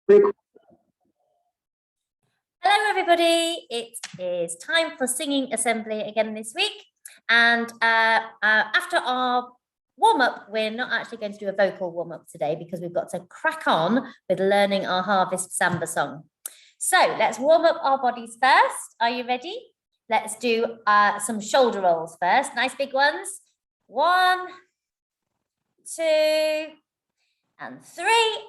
Hello everybody, it is time for singing assembly again this week, and after our warm-up we're not actually going to do a vocal warm-up today because we've got to crack on with learning our Harvest Samba song. So let's warm up our bodies first. Are you ready? Let's do some shoulder rolls first, nice big ones. 1, 2 and 3,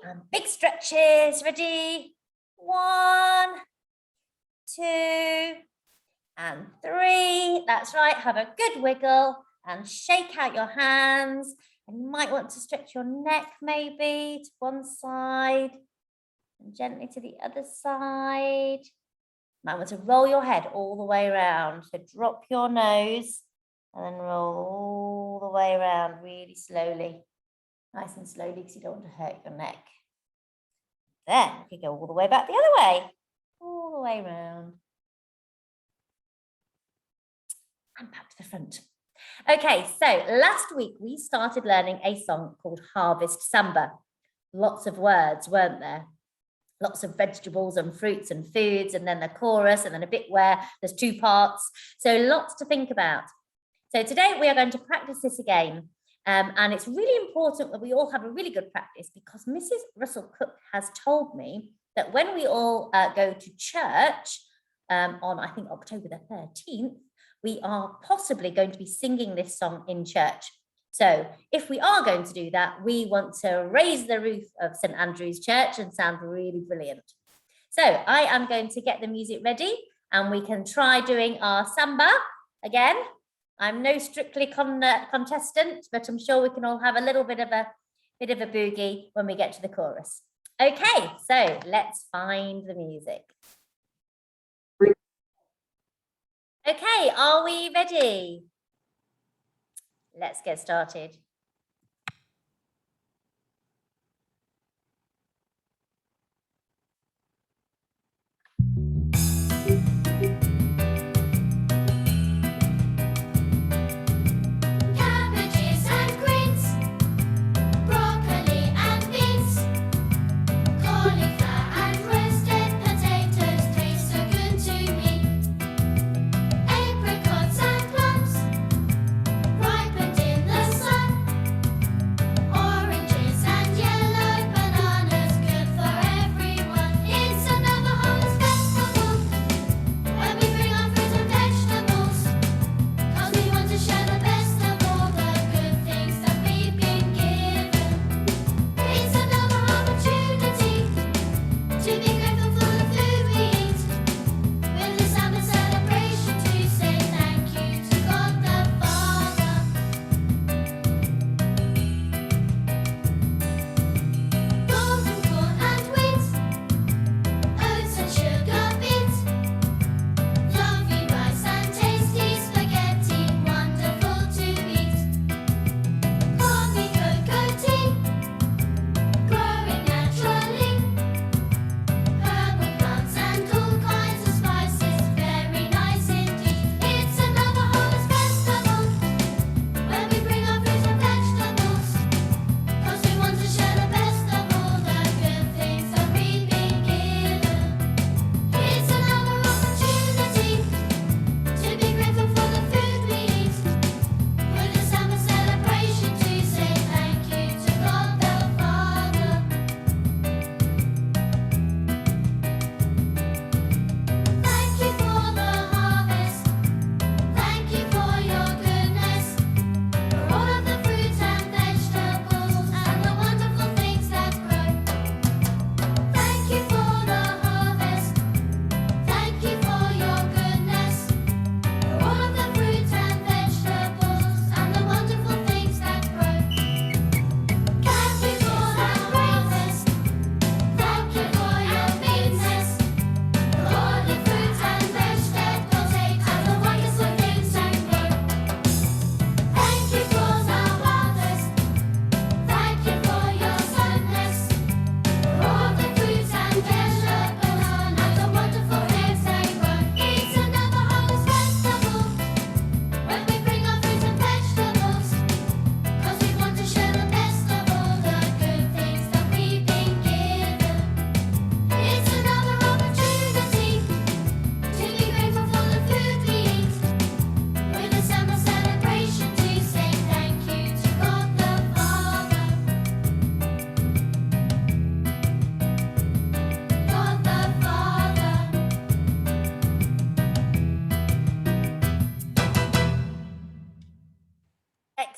and big stretches. Ready? 1, 2 and 3. That's right, have a good wiggle and shake out your hands, and you might want to stretch your neck maybe to one side and gently to the other side. You might want to roll your head all the way around, so drop your nose and then roll all the way around really slowly, nice and slowly, because you don't want to hurt your neck. Then you can go all the way back the other way, all the way around. And back to the front. Okay, so last week we started learning a song called Harvest Samba. Lots of words, weren't there? Lots of vegetables and fruits and foods, and then the chorus, and then a bit where there's 2 parts. So lots to think about. So today we are going to practice this again. And it's really important that we all have a really good practice, because Mrs. Russell Cook has told me that when we all go to church on, I think, October the 13th, we are possibly going to be singing this song in church. So if we are going to do that, we want to raise the roof of St. Andrew's Church and sound really brilliant. So I am going to get the music ready, and we can try doing our samba again. I'm no strictly contestant, but I'm sure we can all have a little bit of a boogie when we get to the chorus. Okay, so let's find the music. Okay, are we ready? Let's get started. Apricots and plums ripened in the sun.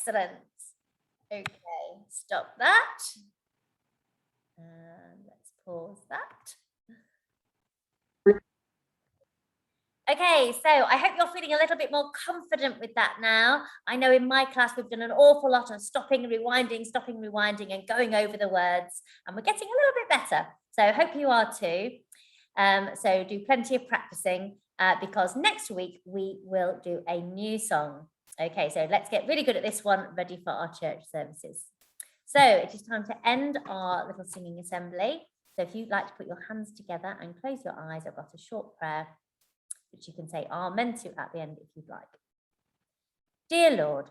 Excellent. Okay, stop that. And let's pause that. Okay, so I hope you're feeling a little bit more confident with that now. I know in my class we've done an awful lot of stopping, rewinding, and going over the words, and we're getting a little bit better. So I hope you are too. So do plenty of practicing because next week we will do a new song. Okay, so let's get really good at this one, ready for our church services. So it is time to end our little singing assembly. So if you'd like to put your hands together and close your eyes, I've got a short prayer which you can say amen to at the end if you'd like. Dear Lord,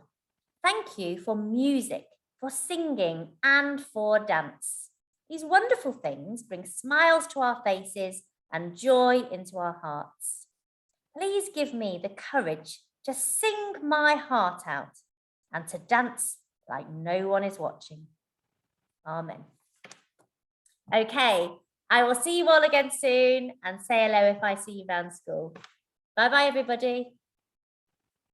thank you for music, for singing, and for dance. These wonderful things bring smiles to our faces and joy into our hearts. Please give me the courage to sing my heart out and to dance like no one is watching. Amen. Okay, I will see you all again soon and say hello if I see you around school. Bye-bye, everybody.